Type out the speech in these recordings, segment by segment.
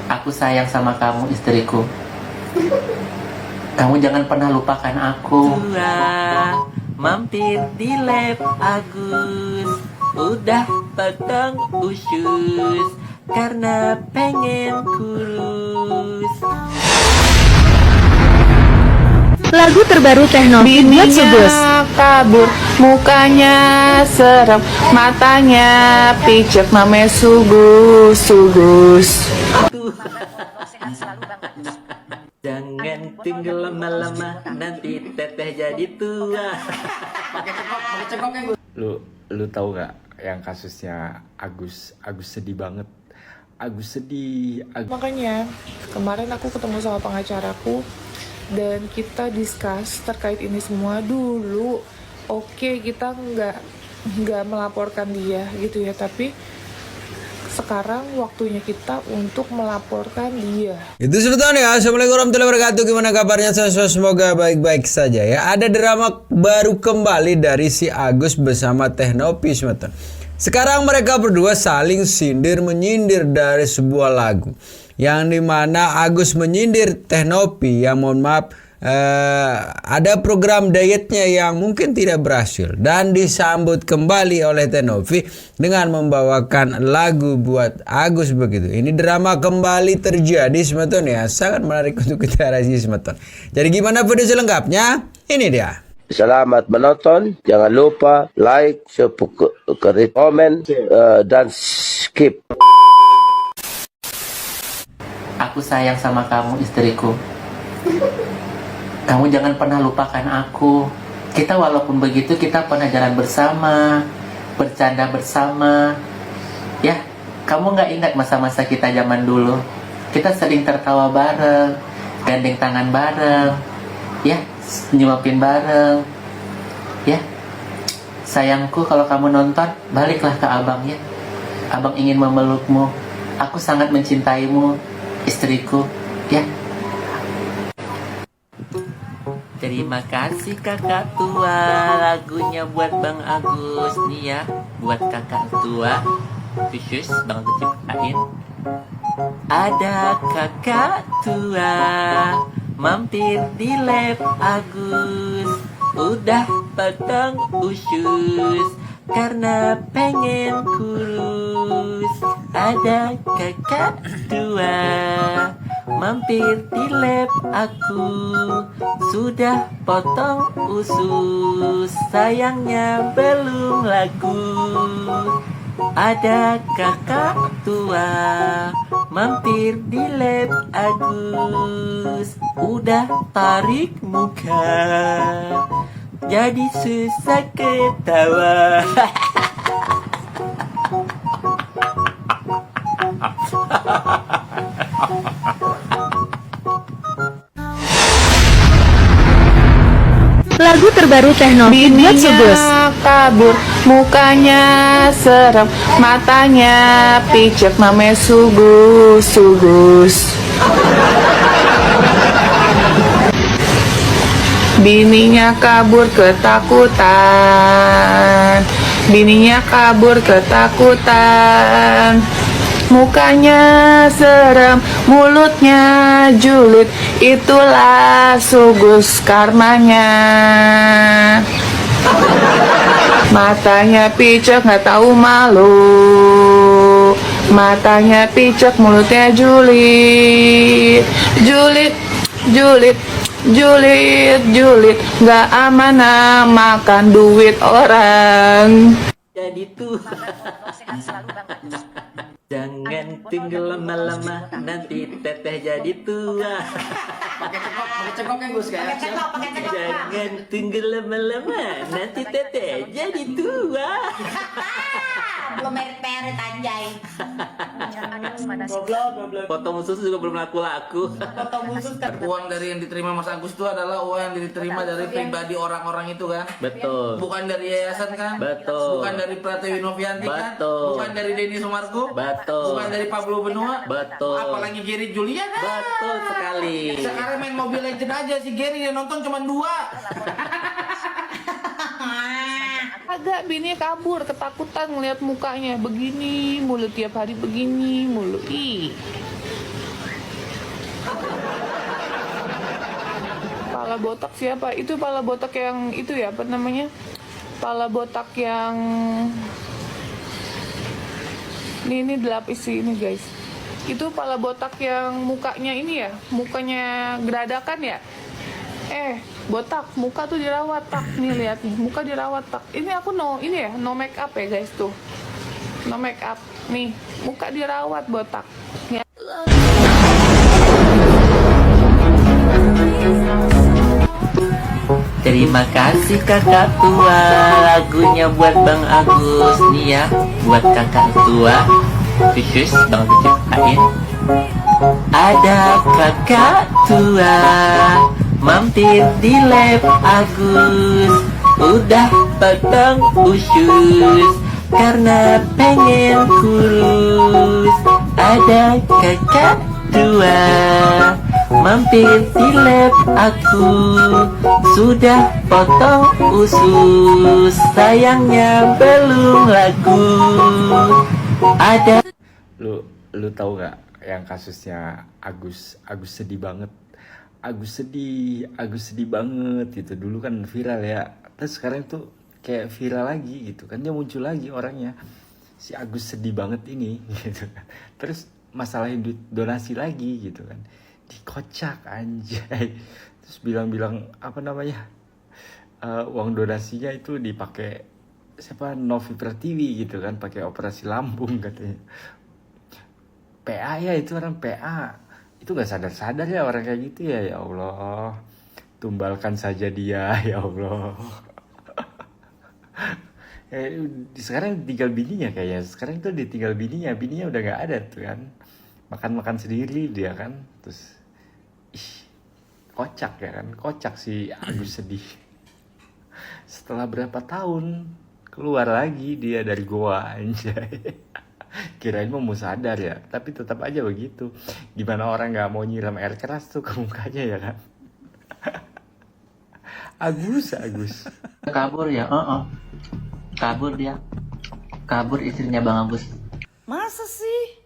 Aku sayang sama kamu, istriku. Kamu jangan pernah lupakan aku. Mampir di lab Agus, udah potong usus karena pengen kurus. Lagu terbaru Techno buat Sugus. Kabur, mukanya serem, matanya picek, namanya Sugus. Jangan tinggal lama-lama, nanti teteh jadi tua. Lu tahu nggak yang kasusnya Agus sedih banget. Agus sedih. Makanya kemarin aku ketemu sama pengacaraku dan kita discuss terkait ini semua dulu. Oke, kita nggak melaporkan dia gitu ya, tapi sekarang waktunya kita untuk melaporkan dia. Itu sebetulnya. Assalamualaikum warahmatullahi wabarakatuh. Gimana kabarnya? Semoga baik-baik saja ya. Ada drama baru kembali dari si Agus bersama Technopi, sebetulnya. Sekarang mereka berdua saling sindir menyindir dari sebuah lagu yang dimana Agus menyindir Technopi yang mohon maaf ada program dietnya yang mungkin tidak berhasil, dan disambut kembali oleh Technopi dengan membawakan lagu buat Agus begitu. Ini drama kembali terjadi sebetulnya, sangat menarik untuk kita review sebetulnya. Jadi gimana video selengkapnya? Ini dia. Selamat menonton, jangan lupa like, subscribe, komen, dan skip. Aku sayang sama kamu, istriku. Kamu jangan pernah lupakan aku. Kita walaupun begitu, kita pernah jalan bersama, bercanda bersama. Ya, kamu nggak ingat masa-masa kita zaman dulu? Kita sering tertawa bareng, gandeng tangan bareng, ya, nyuapin bareng. Ya, sayangku, kalau kamu nonton, baliklah ke abang ya. Abang ingin memelukmu. Aku sangat mencintaimu, istriku, ya. Terima kasih kakak tua, lagunya buat Bang Agus nih ya, buat kakak tua khusus Bang Agus ciptain. Ada kakak tua mampir di lab Agus, udah potong usus karena pengen kurus. Ada kakak tua mampir di lab aku, sudah potong usus, sayangnya belum laku. Ada kakak tua mampir di lab Agus, udah tarik muka, jadi susah ketawa. Lagu terbaru Techno buat Sugus. Kabur, mukanya serem, matanya picek, namanya Sugus. Bininya kabur ketakutan, mukanya serem, mulutnya julid, itulah Sugus karmanya. Matanya picek, nggak tahu malu, matanya picek, mulutnya julid, nggak amanah makan duit orang. Jadi tuh. Jangan tinggal lama-lama, nanti teteh jadi tua. Pakai cekok kan Gus kan? Jangan tinggal lama-lama, nanti teteh jadi tua. Belum merit-merit anjay. Goblok. Potong usus juga belum laku-laku. Potong khusus kan. Uang dari yang diterima Mas Agus itu adalah uang yang diterima dari pribadi orang-orang itu kan? Betul. Bukan dari yayasan kan? Betul. Bukan dari Pratiwi Novianti kan? Betul. Bukan dari Denny Sumargo? Betul. Bukan dari Pablo Benua? Betul. Apalagi Gary Julian? Betul sekali. Sekarang main Mobile Legend aja si Gary yang nonton cuma 2. Agak bini kabur ketakutan ngeliat mukanya begini mulu, tiap hari begini mulu. Ih, pala botak siapa? Itu pala botak yang itu ya, apa namanya? Pala botak yang ini dilapis sih ini guys. Itu pala botak yang mukanya ini ya, mukanya geradakan ya. Botak, muka tuh dirawat tak. Nih lihat nih, muka dirawat tak. Ini aku ini ya, no make up ya guys tuh. No make up. Nih, muka dirawat botak. Ya. Terima kasih kakak tua, lagunya buat Bang Agus nih ya, buat kakak tua. Khusus Bang Agus ciptain. Ada kakak tua mampir di lab Agus, udah potong usus karena pengen kurus. Ada kakak tua mampir di lab aku, sudah potong usus, sayangnya belum laku. Ada Lu tahu gak yang kasusnya Agus sedih banget. Agus sedih banget gitu. Dulu kan viral ya, terus sekarang tuh kayak viral lagi gitu kan, dia muncul lagi orangnya, si Agus sedih banget ini gitu kan. Terus masalahin duit donasi lagi gitu kan, dikocak anjay. Terus bilang apa namanya, uang donasinya itu dipakai siapa, Novi Pratiwi gitu kan, pakai operasi lambung katanya. PA ya, itu orang PA itu gak sadar ya orang kayak gitu ya. Ya Allah, tumbalkan saja dia ya Allah. Sekarang tinggal bininya kayaknya, sekarang tuh ditinggal bininya udah gak ada tuh kan, makan sendiri dia kan. Terus kocak ya kan, kocak si Agus sedih. Setelah berapa tahun keluar lagi dia dari goa anjay. Kirain mau sadar ya, tapi tetap aja begitu. Gimana orang nggak mau nyiram air keras tuh ke mukanya ya kan. Agus kabur ya, kabur dia, kabur istrinya Bang Agus. Masa sih?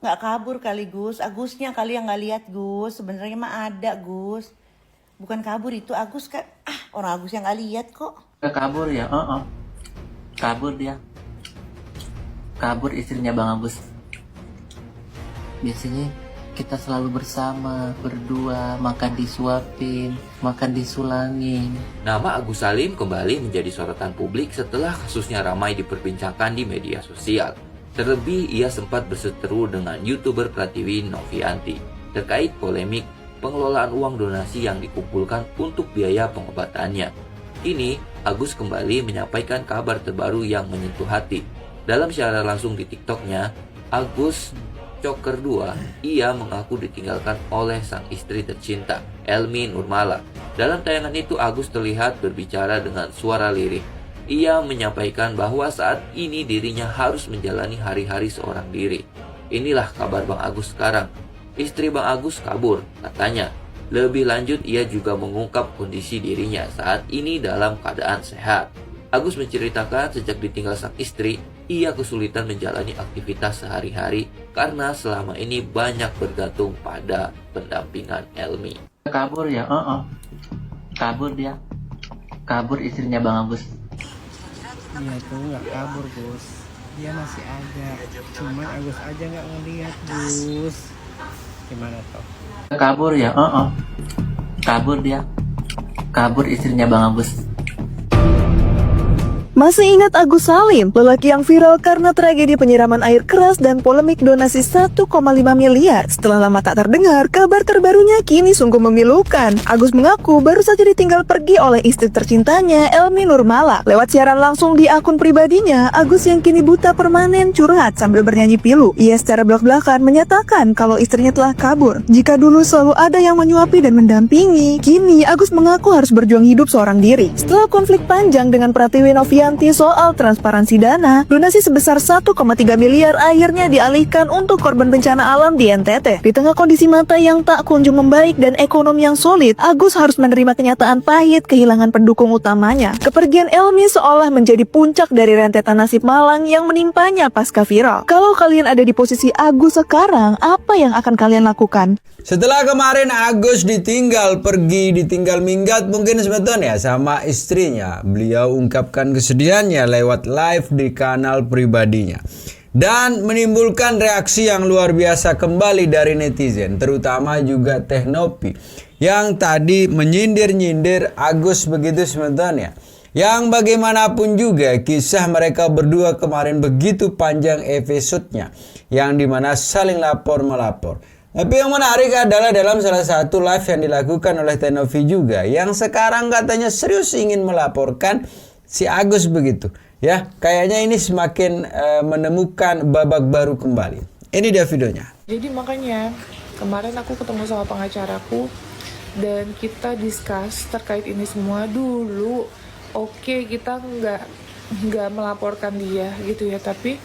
Nggak kabur kali Gus, Agusnya kali yang nggak lihat Gus. Sebenarnya mah ada Gus. Bukan kabur itu Agus kan, orang Agus yang nggak lihat kok. Kabur ya, kabur dia, kabur istrinya Bang Agus. Biasanya kita selalu bersama, berdua, makan disuapin, makan disulangin. Nama Agus Salim kembali menjadi sorotan publik setelah kasusnya ramai diperbincangkan di media sosial. Terlebih ia sempat berseteru dengan YouTuber Pratiwi Novianti terkait polemik pengelolaan uang donasi yang dikumpulkan untuk biaya pengobatannya. Kini, Agus kembali menyampaikan kabar terbaru yang menyentuh hati. Dalam siaran langsung di TikToknya, Agus Coker 2, ia mengaku ditinggalkan oleh sang istri tercinta, Elmi Nurmala. Dalam tayangan itu, Agus terlihat berbicara dengan suara lirih. Ia menyampaikan bahwa saat ini dirinya harus menjalani hari-hari seorang diri. Inilah kabar Bang Agus sekarang. Istri Bang Agus kabur, katanya. Lebih lanjut, ia juga mengungkap kondisi dirinya saat ini dalam keadaan sehat. Agus menceritakan sejak ditinggal sang istri, ia kesulitan menjalani aktivitas sehari-hari karena selama ini banyak bergantung pada pendampingan Elmi. Kabur ya, kabur dia, kabur istrinya Bang Agus. Dia tuh nggak kabur Gus, dia masih ada, cuman Agus aja nggak ngeliat Gus. Gimana toh? Kabur ya, kabur dia, kabur istrinya Bang Agus. Masih ingat Agus Salim, lelaki yang viral karena tragedi penyiraman air keras dan polemik donasi 1,5 miliar. Setelah lama tak terdengar, kabar terbarunya kini sungguh memilukan. Agus mengaku baru saja ditinggal pergi oleh istri tercintanya, Elmi Nurmala. Lewat siaran langsung di akun pribadinya, Agus yang kini buta permanen curhat sambil bernyanyi pilu. Ia secara belak-belakan menyatakan kalau istrinya telah kabur. Jika dulu selalu ada yang menyuapi dan mendampingi, kini Agus mengaku harus berjuang hidup seorang diri. Setelah konflik panjang dengan Pratiwi Novianti, Novianti soal transparansi dana, donasi sebesar 1,3 miliar akhirnya dialihkan untuk korban bencana alam di NTT. Di tengah kondisi mata yang tak kunjung membaik dan ekonomi yang sulit, Agus harus menerima kenyataan pahit kehilangan pendukung utamanya. Kepergian Elmi seolah menjadi puncak dari rentetan nasib malang yang menimpanya pasca viral. Kalau kalian ada di posisi Agus sekarang, apa yang akan kalian lakukan? Setelah kemarin Agus ditinggal pergi, ditinggal minggat mungkin sebetulnya sama istrinya, beliau ungkapkan kesedihannya lewat live di kanal pribadinya dan menimbulkan reaksi yang luar biasa kembali dari netizen, terutama juga Teh Nopi yang tadi menyindir-nyindir Agus begitu sebetulnya. Yang bagaimanapun juga kisah mereka berdua kemarin begitu panjang episodenya, yang dimana saling lapor melapor. Tapi yang menarik adalah dalam salah satu live yang dilakukan oleh Teh Novi juga, yang sekarang katanya serius ingin melaporkan si Agus begitu. Ya, kayaknya ini semakin menemukan babak baru kembali. Ini dia videonya. Jadi makanya kemarin aku ketemu sama pengacaraku dan kita discuss terkait ini semua dulu. Oke, kita nggak melaporkan dia gitu ya, tapi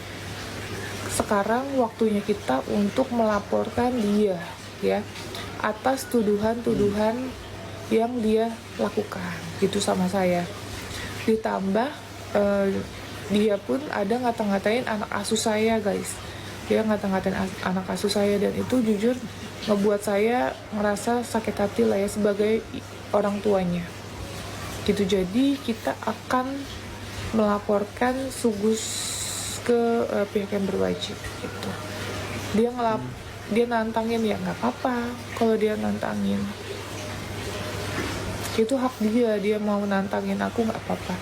sekarang waktunya kita untuk melaporkan dia ya atas tuduhan-tuduhan yang dia lakukan gitu sama saya. Ditambah dia pun ada ngata-ngatain anak asuh saya, guys. Dia ngata-ngatain anak asuh saya, dan itu jujur ngebuat saya ngerasa sakit hati lah ya sebagai orang tuanya gitu. Jadi kita akan melaporkan Sugus ke pihak yang berwajib gitu. Dia nantangin ya nggak apa-apa kalau dia nantangin, itu hak dia mau nantangin aku nggak apa-apa.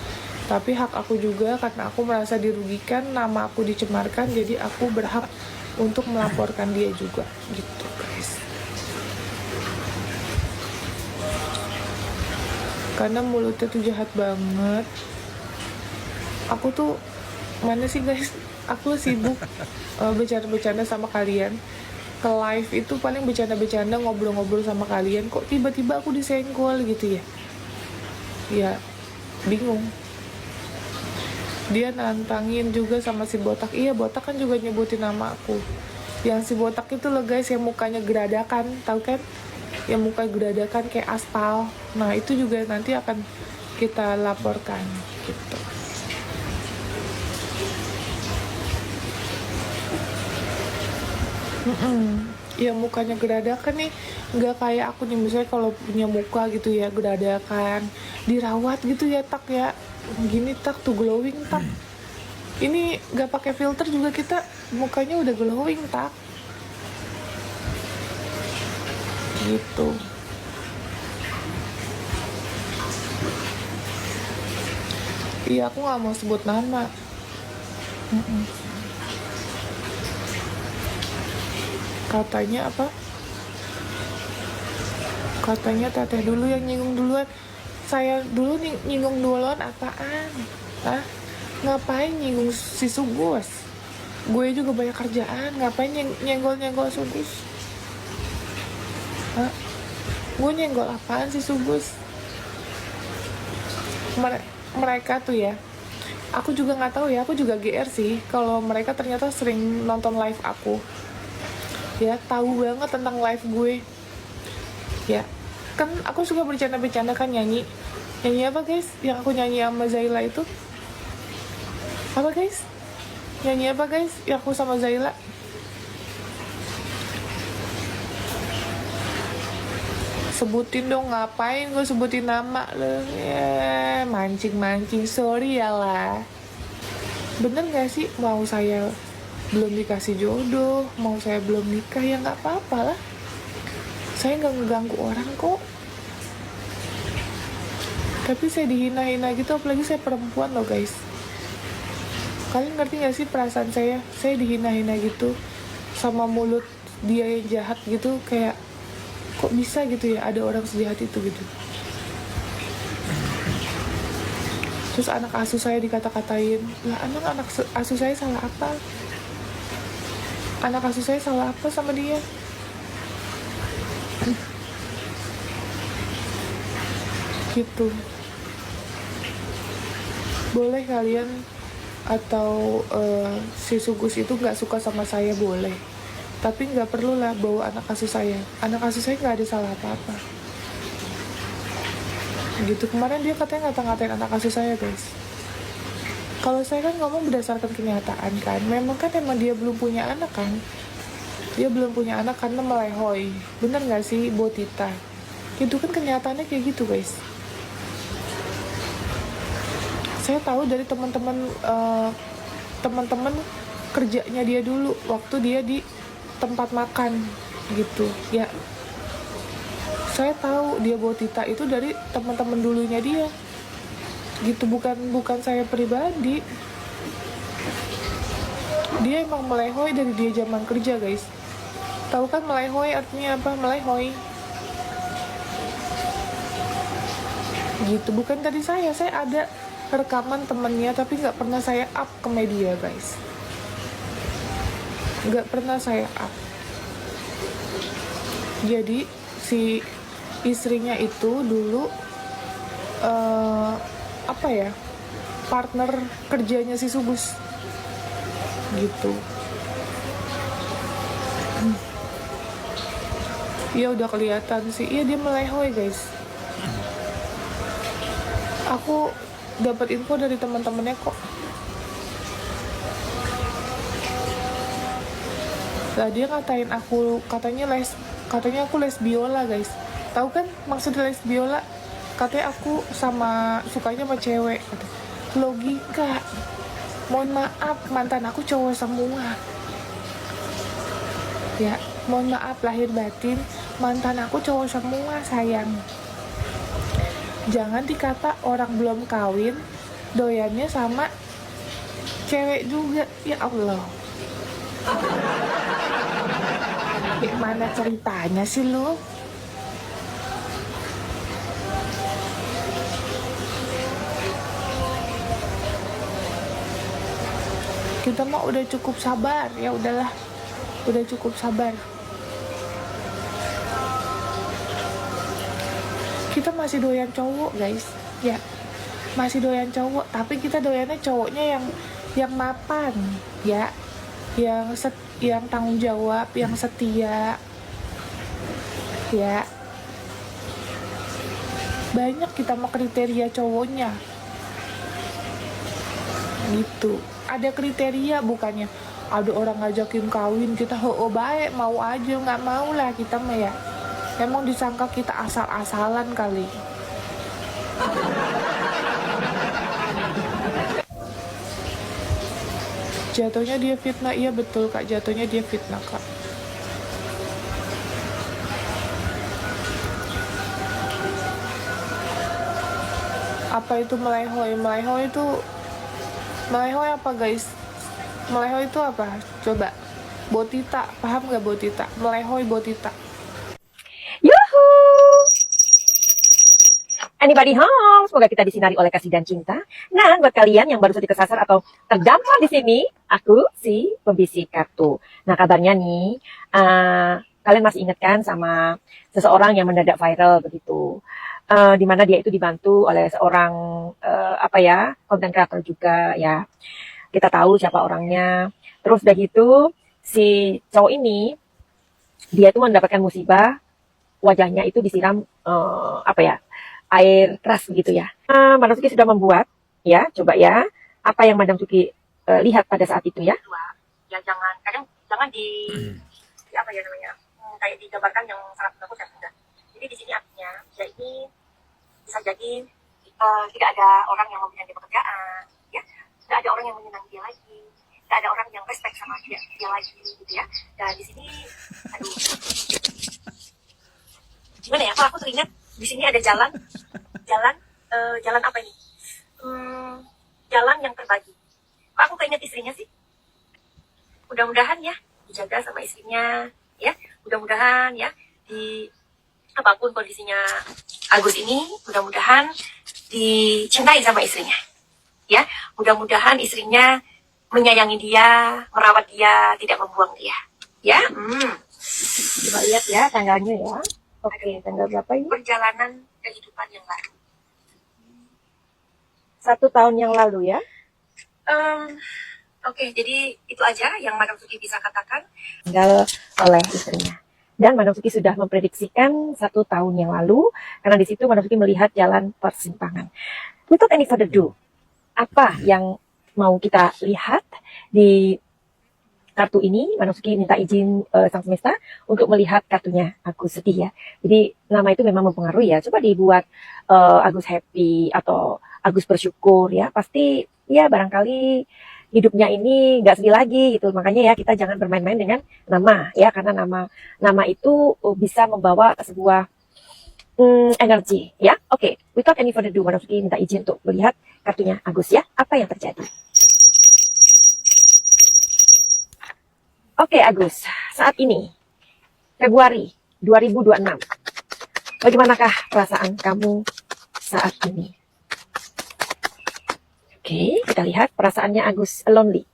Tapi hak aku juga, karena aku merasa dirugikan, nama aku dicemarkan, jadi aku berhak untuk melaporkan dia juga gitu, guys. Karena mulutnya tuh jahat banget. Aku tuh mana sih guys, aku sibuk bercanda-bercanda sama kalian. Ke live itu paling bercanda-bercanda, ngobrol-ngobrol sama kalian, kok tiba-tiba aku disenggol gitu ya. Ya bingung. Dia nantangin juga sama si Botak. Iya, Botak kan juga nyebutin nama aku. Yang si Botak itu loh guys, yang mukanya geradakan, tahu kan? Yang muka geradakan kayak aspal. Nah itu juga nanti akan kita laporkan gitu. Ya mukanya geradakan nih, nggak kayak aku nih, misalnya kalau punya muka gitu ya geradakan, dirawat gitu ya tak ya, gini tak tuh glowing tak. Ini nggak pakai filter juga kita mukanya udah glowing tak, gitu. Iya aku nggak mau sebut nama. Katanya apa? Katanya teteh dulu yang nyinggung duluan. Saya dulu nyinggung duluan apaan? Hah? Ngapain nyinggung si Sugus? Gue juga banyak kerjaan. Ngapain nyenggol-nyenggol Sugus? Hah? Gue nyenggol apaan si Sugus? Mereka tuh ya, aku juga nggak tahu ya. Aku juga GR sih kalau mereka ternyata sering nonton live aku. Ya tahu banget tentang live gue. Ya kan aku suka bercanda-bercanda kan, nyanyi apa guys yang aku nyanyi sama Zaila itu? Apa guys? Nyanyi apa guys yang aku sama Zaila? Sebutin dong, ngapain gue sebutin nama lo? Ya mancing-mancing, sorry ya lah. Bener gak sih mau saya belum dikasih jodoh, mau saya belum nikah, ya nggak apa-apa lah. Saya nggak ngeganggu orang kok. Tapi saya dihina-hina gitu, apalagi saya perempuan loh guys. Kalian ngerti nggak sih perasaan saya? Saya dihina-hina gitu, sama mulut dia yang jahat gitu, kayak kok bisa gitu ya ada orang sejahat itu gitu. Terus anak asuh saya dikata-katain. Lah anak asuh saya salah apa? Anak asuh saya salah apa sama dia? Gitu. boleh kalian atau si Sugus itu nggak suka sama saya, boleh, tapi nggak perlu lah bawa anak asuh saya. Anak asuh saya nggak ada salah apa-apa gitu. Kemarin dia katanya ngata-ngatain anak asuh saya, guys. Kalau saya kan ngomong berdasarkan kenyataan kan, memang dia belum punya anak kan, dia belum punya anak karena melehoi, bener nggak sih Botita? Itu kan kenyataannya kayak gitu, guys. Saya tahu dari teman-teman kerjanya dia dulu waktu dia di tempat makan gitu ya. Saya tahu dia Botita itu dari teman-teman dulunya dia gitu, bukan saya pribadi. Dia emang melehoi dari dia zaman kerja, guys. Tahu kan melehoi artinya apa? Melehoi gitu. Bukan dari saya ada rekaman temennya, tapi nggak pernah saya up ke media, guys. Nggak pernah saya up. Jadi si istrinya itu dulu partner kerjanya si Sugus gitu. Ya udah kelihatan sih, iya dia melehoi, guys. Aku dapat info dari teman-temannya kok. Nah, dia ngatain aku, katanya aku les biola, guys. Tahu kan maksud les biola? Katanya aku sukanya sama cewek. Logika. Mohon maaf, mantan aku cowok semua. Ya, mohon maaf lahir batin, mantan aku cowok semua, sayang. Jangan dikata orang belum kawin doyannya sama cewek juga. Ya Allah, gimana ceritanya sih lo? Kita mah udah cukup sabar, ya udahlah, udah cukup sabar. Kita masih doyan cowok, guys, ya masih doyan cowok, tapi kita doyannya cowoknya yang mapan, ya, yang tanggung jawab, yang setia, ya. Banyak kita mau kriteria cowoknya, gitu. Ada kriteria, bukannya ada orang ngajakin kawin kita baik mau aja, nggak mau lah kita mah ya. Emang disangka kita asal-asalan kali. Jatuhnya dia fitnah, iya betul Kak, jatuhnya dia fitnah, Kak. Apa itu melehoi? Melehoi apa, guys? Melehoi itu apa? Coba. Botita, paham nggak Botita? Melehoi Botita. Yuhu! Anybody home? Semoga kita disinari oleh kasih dan cinta. Nah, buat kalian yang baru saja kesasar atau terdampar di sini, aku si pembisik kartu. Nah, kabarnya nih, kalian masih ingat kan sama seseorang yang mendadak viral begitu, di mana dia itu dibantu oleh seorang konten kreator juga ya. Kita tahu siapa orangnya. Terus udah gitu, si cowok ini dia itu mendapatkan musibah. Wajahnya itu disiram air keras gitu ya. Madam Suki sudah membuat ya, coba ya apa yang Madam Suki lihat pada saat itu ya. Ya jangan kayak digambarkan yang sangat menakutkan sudah. Jadi di sini artinya bisa jadi tidak ada orang yang memberikan dia pekerjaan, ya, tidak ada orang yang menyenangi dia lagi, tidak ada orang yang respect sama dia lagi gitu ya. Dan di sini, aduh, gimana ya? Aku teringat di sini ada jalan apa ini? Jalan yang terbagi. Kok aku keinget istrinya sih? Mudah-mudahan ya dijaga sama istrinya, ya. Mudah-mudahan ya di apapun kondisinya Agus ini, mudah-mudahan dicintai sama istrinya, ya. Mudah-mudahan istrinya menyayangi dia, merawat dia, tidak membuang dia, ya. Coba lihat ya tanggalnya ya. Oke, tanggal berapa ini? Perjalanan kehidupan yang baru. 1 tahun yang lalu ya. Oke, jadi itu aja yang Madam Suki bisa katakan. Tinggal oleh istrinya. Dan Madam Suki sudah memprediksikan 1 tahun yang lalu, karena di situ Madam Suki melihat jalan persimpangan. Without any further ado, apa yang mau kita lihat di kartu ini? Madam Suki minta izin Sang Semesta untuk melihat kartunya Agus sedih ya. Jadi nama itu memang mempengaruhi ya. Coba dibuat Agus happy atau Agus bersyukur ya. Pasti ya barangkali hidupnya ini nggak sedih lagi gitu. Makanya ya kita jangan bermain-main dengan nama ya, karena nama itu bisa membawa sebuah energi ya. Oke, without any further ado, Madam Suki minta izin untuk melihat kartunya Agus ya. Apa yang terjadi? Oke Agus, saat ini Februari 2026, bagaimanakah perasaan kamu saat ini? Oke, kita lihat perasaannya Agus lonely.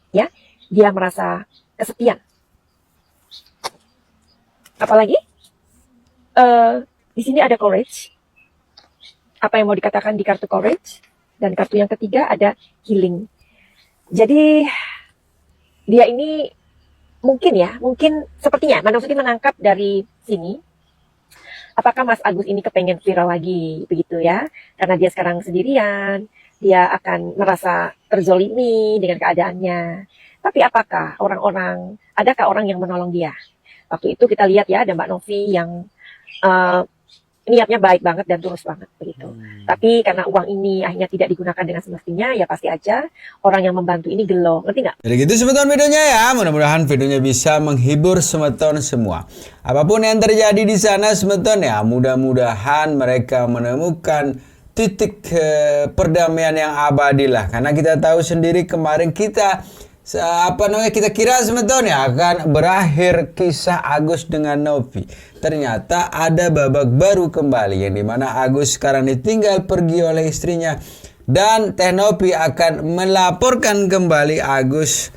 Ya, dia merasa kesepian. Apalagi? Di sini ada courage. Apa yang mau dikatakan di kartu courage? Dan kartu yang ketiga ada healing. Jadi dia ini mungkin sepertinya Madam Suki menangkap dari sini. Apakah Mas Agus ini kepengen viral lagi begitu ya? Karena dia sekarang sendirian, dia akan merasa terzolimi dengan keadaannya. Tapi apakah adakah orang yang menolong dia? Waktu itu kita lihat ya, ada Mbak Novi yang niatnya baik banget dan tulus banget begitu. Tapi karena uang ini akhirnya tidak digunakan dengan semestinya, ya pasti aja orang yang membantu ini gelo, ngerti nggak? Jadi gitu semeton videonya ya. Mudah-mudahan videonya bisa menghibur semeton semua. Apapun yang terjadi di sana semeton ya, mudah-mudahan mereka menemukan titik perdamaian yang abadi lah. Karena kita tahu sendiri kemarin kita kira semeton ya akan berakhir kisah Agus dengan Novi. Ternyata ada babak baru kembali, yang dimana Agus sekarang ditinggal pergi oleh istrinya, dan Teh Novi akan melaporkan kembali Agus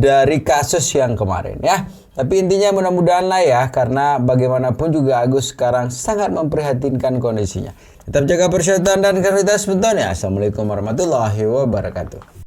dari kasus yang kemarin ya. Tapi intinya mudah-mudahan lah ya, karena bagaimanapun juga Agus sekarang sangat memprihatinkan kondisinya. Tetap jaga persatuan dan kualitas semeton ya. Assalamualaikum warahmatullahi wabarakatuh.